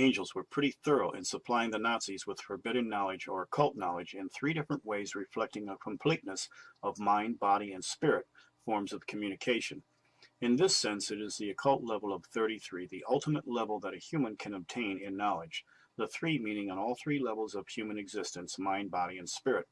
angels were pretty thorough in supplying the Nazis with forbidden knowledge or occult knowledge in three different ways reflecting a completeness of mind, body, and spirit forms of communication. In this sense, it is the occult level of 33, the ultimate level that a human can obtain in knowledge, the three meaning on all three levels of human existence, mind, body, and spirit.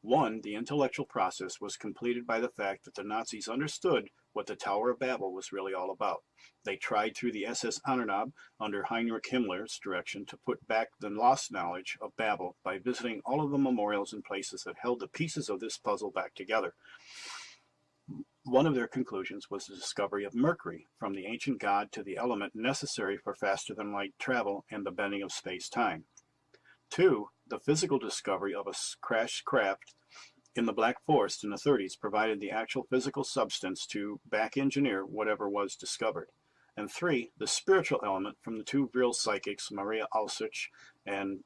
One, the intellectual process was completed by the fact that the Nazis understood what the Tower of Babel was really all about. They tried through the SS Ahnenerbe under Heinrich Himmler's direction to put back the lost knowledge of Babel by visiting all of the memorials and places that held the pieces of this puzzle back together. One of their conclusions was the discovery of Mercury, from the ancient god to the element necessary for faster-than-light travel and the bending of space-time. Two, the physical discovery of a crashed craft in the Black Forest in the 30s provided the actual physical substance to back-engineer whatever was discovered. And three, the spiritual element from the two real psychics, Maria Alsuch and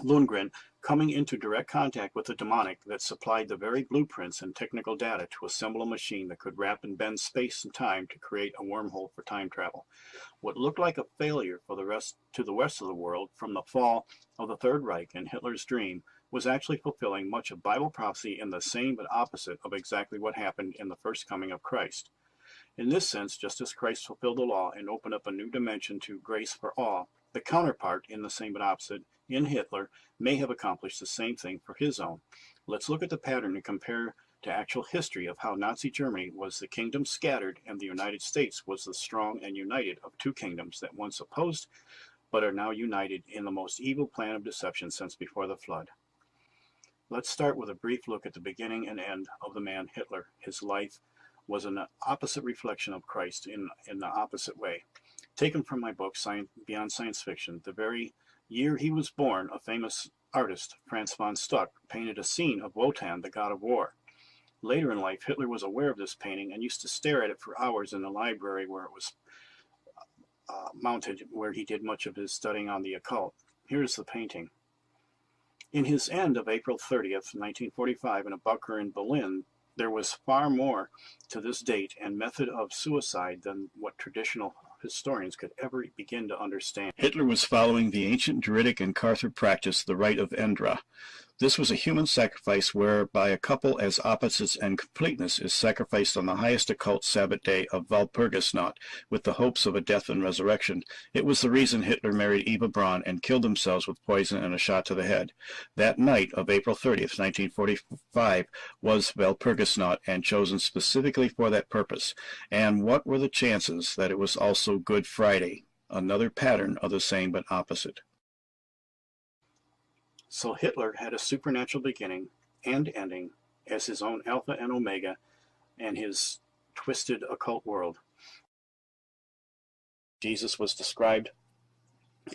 Lundgren, coming into direct contact with the demonic that supplied the very blueprints and technical data to assemble a machine that could wrap and bend space and time to create a wormhole for time travel. What looked like a failure for the rest of the world from the fall of the Third Reich and Hitler's dream was actually fulfilling much of Bible prophecy in the same but opposite of exactly what happened in the first coming of Christ. In this sense, just as Christ fulfilled the law and opened up a new dimension to grace for all, the counterpart, in the same but opposite, in Hitler, may have accomplished the same thing for his own. Let's look at the pattern and compare to actual history of how Nazi Germany was the kingdom scattered and the United States was the strong and united of two kingdoms that once opposed but are now united in the most evil plan of deception since before the flood. Let's start with a brief look at the beginning and end of the man Hitler. His life was an opposite reflection of Christ in the opposite way. Taken from my book, Beyond Science Fiction, the very year he was born, a famous artist, Franz von Stuck, painted a scene of Wotan, the god of war. Later in life, Hitler was aware of this painting and used to stare at it for hours in the library where it was mounted, where he did much of his studying on the occult. Here's the painting. In his end of April 30th, 1945, in a bunker in Berlin, there was far more to this date and method of suicide than what traditional historians could ever begin to understand. Hitler was following the ancient Druidic and Cathar practice, the rite of Endra. This was a human sacrifice whereby a couple as opposites and completeness is sacrificed on the highest occult Sabbath day of Walpurgisnacht with the hopes of a death and resurrection. It was the reason Hitler married Eva Braun and killed themselves with poison and a shot to the head. That night of April 30th, 1945 was Walpurgisnacht and chosen specifically for that purpose. And what were the chances that it was also Good Friday? Another pattern of the same but opposite. So Hitler had a supernatural beginning and ending as his own Alpha and Omega and his twisted occult world. Jesus was described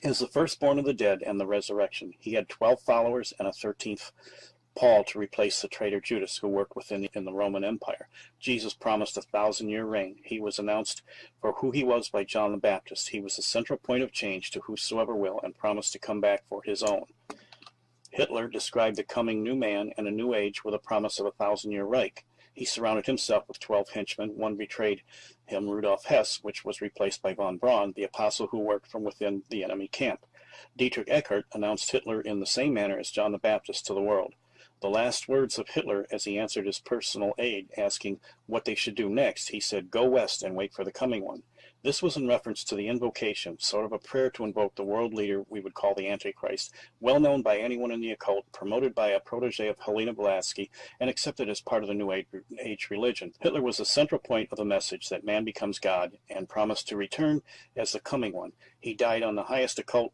as the firstborn of the dead and the resurrection. He had 12 followers and a 13th, Paul, to replace the traitor Judas who worked within the Roman Empire. Jesus promised a 1,000-year reign. He was announced for who he was by John the Baptist. He was the central point of change to whosoever will and promised to come back for his own. Hitler described the coming new man and a new age with a promise of a 1,000-year Reich. He surrounded himself with 12 henchmen. One betrayed him, Rudolf Hess, which was replaced by von Braun, the apostle who worked from within the enemy camp. Dietrich Eckart announced Hitler in the same manner as John the Baptist to the world. The last words of Hitler as he answered his personal aide asking what they should do next, he said, "Go west and wait for the coming one." This was in reference to the invocation, sort of a prayer to invoke the world leader we would call the Antichrist, well known by anyone in the occult, promoted by a protege of Helena Blavatsky, and accepted as part of the New Age religion. Hitler was the central point of the message that man becomes God and promised to return as the coming one. He died on the highest occult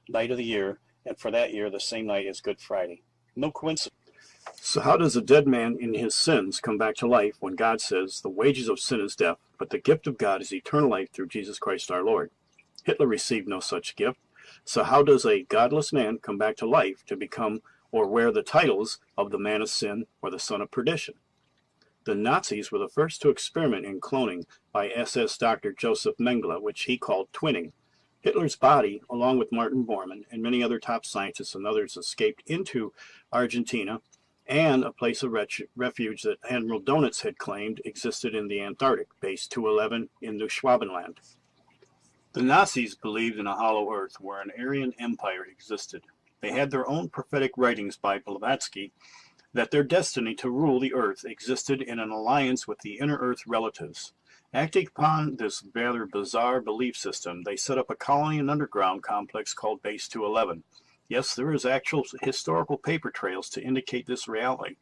night of the year, and for that year, the same night as Good Friday. No coincidence. So how does a dead man in his sins come back to life when God says the wages of sin is death, but the gift of God is eternal life through Jesus Christ our Lord? Hitler received no such gift. So how does a godless man come back to life to become or wear the titles of the man of sin or the son of perdition? The Nazis were the first to experiment in cloning by SS Dr. Joseph Mengele, which he called twinning. Hitler's body, along with Martin Bormann and many other top scientists and others, escaped into Argentina and a place of refuge that Admiral Donitz had claimed existed in the Antarctic, Base 211 in New Schwabenland. The Nazis believed in a hollow earth where an Aryan empire existed. They had their own prophetic writings by Blavatsky that their destiny to rule the earth existed in an alliance with the inner earth relatives. Acting upon this rather bizarre belief system, they set up a colony and underground complex called Base 211. Yes, there is actual historical paper trails to indicate this reality.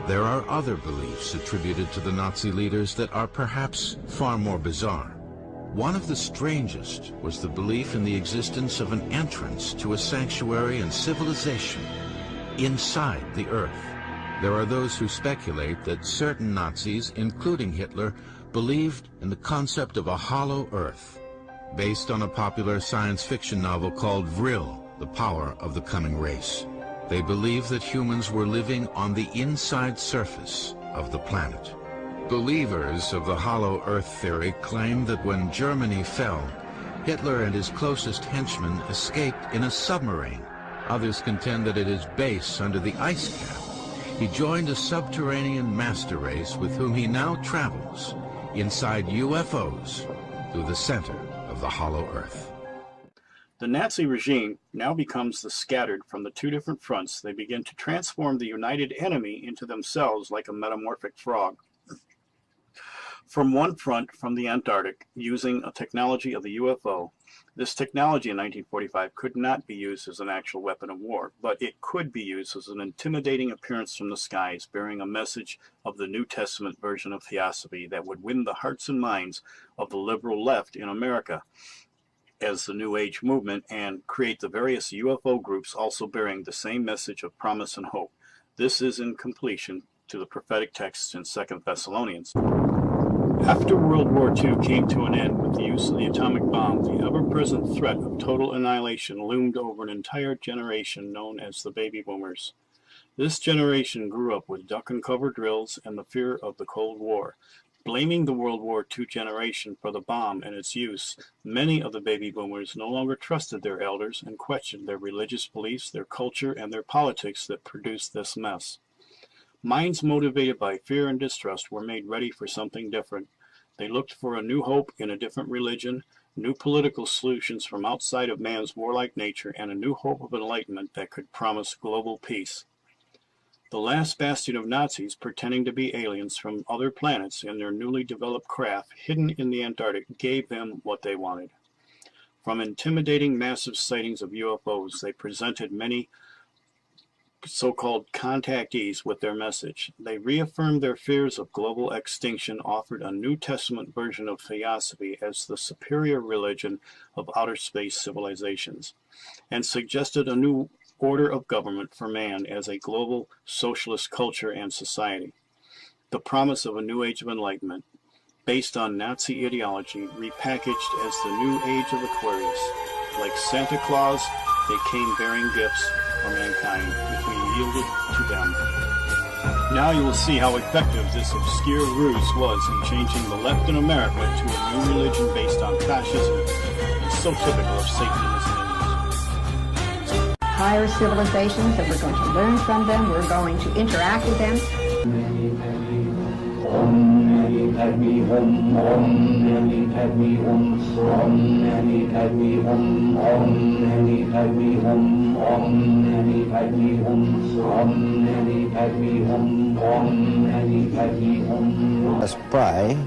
There are other beliefs attributed to the Nazi leaders that are perhaps far more bizarre. One of the strangest was the belief in the existence of an entrance to a sanctuary and civilization inside the earth. There are those who speculate that certain Nazis, including Hitler, believed in the concept of a hollow earth, based on a popular science fiction novel called Vril, The Power of the Coming Race. They believed that humans were living on the inside surface of the planet. Believers of the hollow earth theory claim that when Germany fell, Hitler and his closest henchmen escaped in a submarine. Others contend that at his base under the ice cap, he joined a subterranean master race with whom he now travels inside UFOs through the center of the hollow earth. The Nazi regime now becomes the scattered from the two different fronts. They begin to transform the united enemy into themselves like a metamorphic frog. From one front, from the Antarctic, using a technology of the UFO. This technology in 1945 could not be used as an actual weapon of war, but it could be used as an intimidating appearance from the skies, bearing a message of the New Testament version of theosophy that would win the hearts and minds of the liberal left in America as the New Age movement, and create the various UFO groups also bearing the same message of promise and hope. This is in completion to the prophetic texts in 2 Thessalonians. After World War II came to an end with the use of the atomic bomb, the ever-present threat of total annihilation loomed over an entire generation known as the baby boomers. This generation grew up with duck-and-cover drills and the fear of the Cold War. Blaming the World War II generation for the bomb and its use, many of the baby boomers no longer trusted their elders and questioned their religious beliefs, their culture, and their politics that produced this mess. Minds motivated by fear and distrust were made ready for something different. They looked for a new hope in a different religion, new political solutions from outside of man's warlike nature, and a new hope of enlightenment that could promise global peace. The last bastion of Nazis, pretending to be aliens from other planets in their newly developed craft hidden in the Antarctic, gave them what they wanted. From intimidating massive sightings of UFOs, they presented many so-called contactees with their message. They reaffirmed their fears of global extinction, offered a New Testament version of theosophy as the superior religion of outer space civilizations, and suggested a new order of government for man as a global socialist culture and society. The promise of a new age of enlightenment, based on Nazi ideology, repackaged as the new age of Aquarius. Like Santa Claus, they came bearing gifts for mankind, which we yielded to them. Now you will see how effective this obscure ruse was in changing the left in America to a new religion based on fascism. It's so typical of Satan and his minions. Higher civilizations, that we're going to learn from them, we're going to interact with them. Let's pray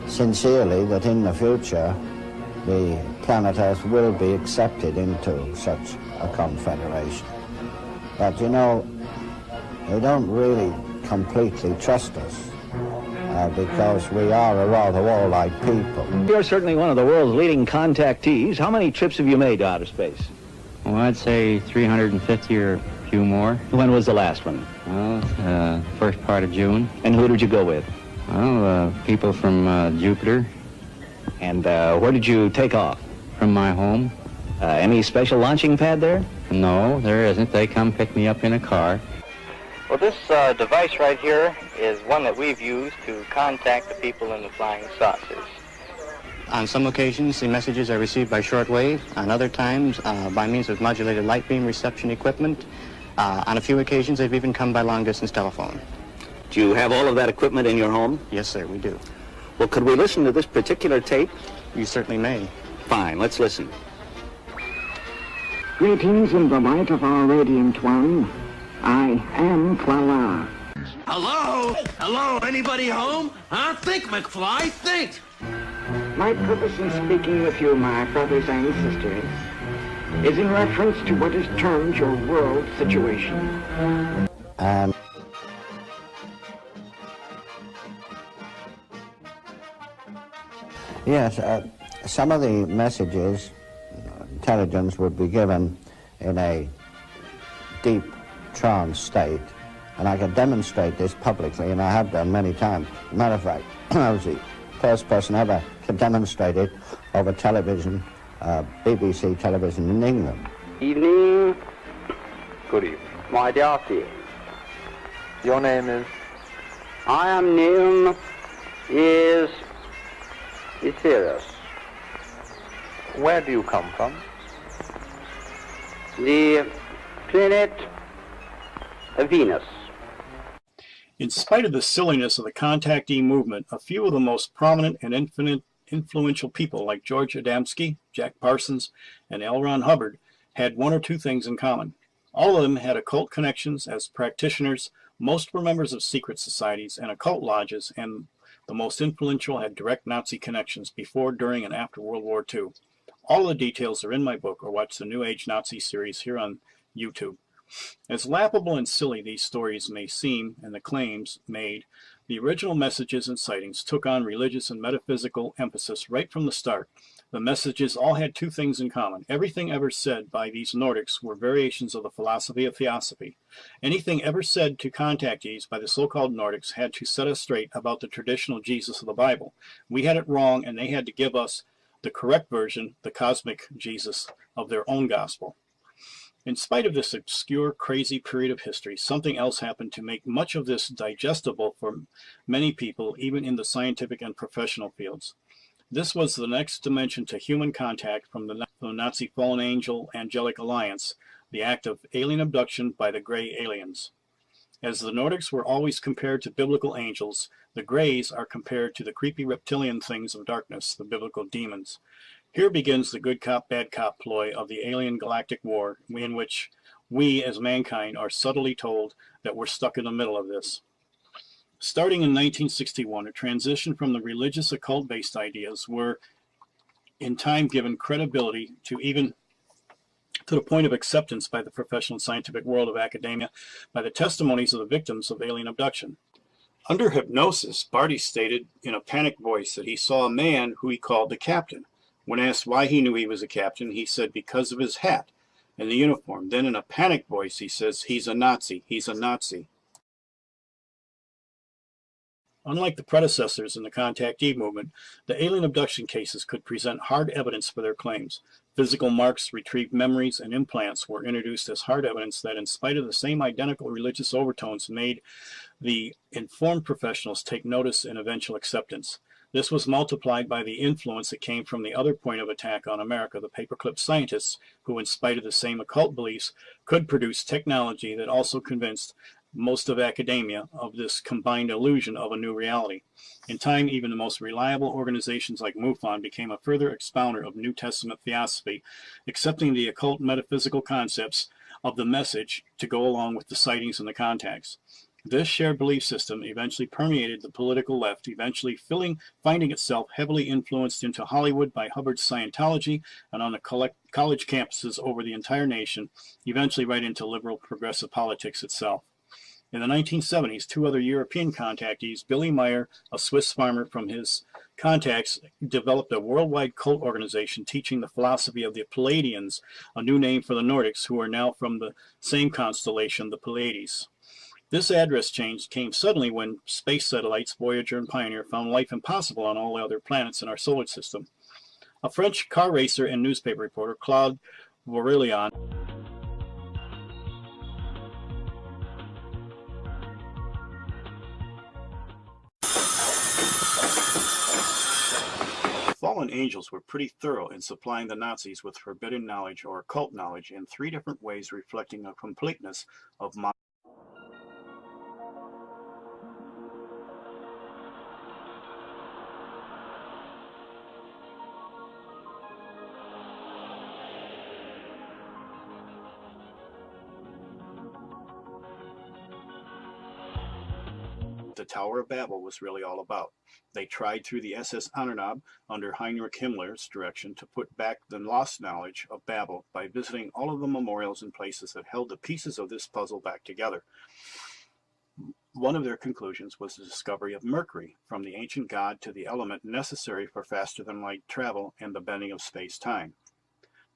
sincerely that in the future the planet Earth will be accepted into such a confederation. But you know, they don't really completely trust us because we are a rather warlike people. You're certainly one of the world's leading contactees. How many trips have you made to outer space? Well, I'd say 350 or a few more. When was the last one? Well, first part of June. And who did you go with? Well, people from Jupiter. And where did you take off? From my home. Any special launching pad there? No, there isn't. They come pick me up in a car. Well, this device right here is one that we've used to contact the people in the flying saucers. On some occasions, the messages are received by shortwave. On other times, by means of modulated light beam reception equipment. On a few occasions, they've even come by long-distance telephone. Do you have all of that equipment in your home? Yes, sir, we do. Well, could we listen to this particular tape You certainly may. Fine, let's listen. Greetings in the light of our radiant one. I am Clara. Hello? Hello? Anybody home? Huh? Think, McFly, think! My purpose in speaking with you, my brothers and sisters, is in reference to what is termed your world situation. Yes, some of the messages, intelligence would be given in a deep trance state, and I can demonstrate this publicly, and I have done many times. As a matter of fact, I was the first person ever to demonstrate it over television, BBC television in England. Evening. Good evening. My dear friend. Your name is? I am name is Ethereus. Where do you come from? The planet Venus. In spite of the silliness of the contactee movement, a few of the most prominent and influential people like George Adamski, Jack Parsons, and L. Ron Hubbard had one or two things in common. All of them had occult connections as practitioners. Most were members of secret societies and occult lodges, and the most influential had direct Nazi connections before, during, and after World War II. All the details are in my book, or watch the New Age Nazi series here on YouTube. As laughable and silly these stories may seem, and the claims made, the original messages and sightings took on religious and metaphysical emphasis right from the start. The messages all had two things in common. Everything ever said by these Nordics were variations of the philosophy of theosophy. Anything ever said to contactees by the so-called Nordics had to set us straight about the traditional Jesus of the Bible. We had it wrong, and they had to give us the correct version, the cosmic Jesus of their own gospel. In spite of this obscure, crazy period of history, something else happened to make much of this digestible for many people, even in the scientific and professional fields. This was the next dimension to human contact from the Nazi fallen angel angelic alliance, the act of alien abduction by the gray aliens. As the Nordics were always compared to biblical angels, the Greys are compared to the creepy reptilian things of darkness, the biblical demons. Here begins the good cop, bad cop ploy of the alien galactic war, in which we as mankind are subtly told that we're stuck in the middle of this. Starting in 1961, a transition from the religious occult-based ideas were in time given credibility to the point of acceptance by the professional and scientific world of academia by the testimonies of the victims of alien abduction. Under hypnosis, Barty stated in a panicked voice that he saw a man who he called the captain. When asked why he knew he was a captain, he said because of his hat and the uniform. Then in a panicked voice, he says, "He's a Nazi, he's a Nazi." Unlike the predecessors in the contactee movement, the alien abduction cases could present hard evidence for their claims. Physical marks, retrieved memories, and implants were introduced as hard evidence that, in spite of the same identical religious overtones, made the informed professionals take notice and eventual acceptance. This was multiplied by the influence that came from the other point of attack on America, the paperclip scientists, who, in spite of the same occult beliefs, could produce technology that also convinced most of academia of this combined illusion of a new reality. In time, even the most reliable organizations like MUFON became a further expounder of New Testament theosophy, accepting the occult metaphysical concepts of the message to go along with the sightings and the contacts. This shared belief system eventually permeated the political left, eventually finding itself heavily influenced into Hollywood by Hubbard's Scientology and on the college campuses over the entire nation, eventually right into liberal progressive politics itself. In the 1970s, two other European contactees, Billy Meyer, a Swiss farmer from his contacts, developed a worldwide cult organization teaching the philosophy of the Pleiadians, a new name for the Nordics, who are now from the same constellation, the Pleiades. This address change came suddenly when space satellites Voyager and Pioneer found life impossible on all the other planets in our solar system. A French car racer and newspaper reporter, Claude Vorillion, fallen angels were pretty thorough in supplying the Nazis with forbidden knowledge or occult knowledge in three different ways, reflecting a completeness of mind. the Tower of Babel was really all about. They tried through the SS Ahnenerbe under Heinrich Himmler's direction to put back the lost knowledge of Babel by visiting all of the memorials and places that held the pieces of this puzzle back together. One of their conclusions was the discovery of Mercury, from the ancient god to the element necessary for faster-than-light travel and the bending of space-time.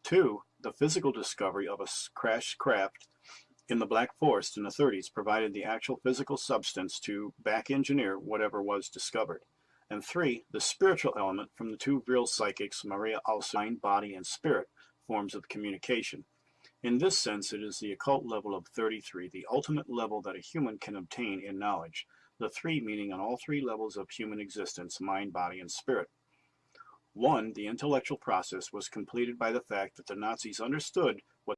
2. The physical discovery of a crashed craft in the Black Forest in the 30s provided the actual physical substance to back-engineer whatever was discovered. And 3. The spiritual element from the two real psychics, Maria Alcine's body and spirit, forms of communication. In this sense, it is the occult level of 33, the ultimate level that a human can obtain in knowledge, the 3 meaning on all 3 levels of human existence, mind, body, and spirit. 1. The intellectual process was completed by the fact that the Nazis understood what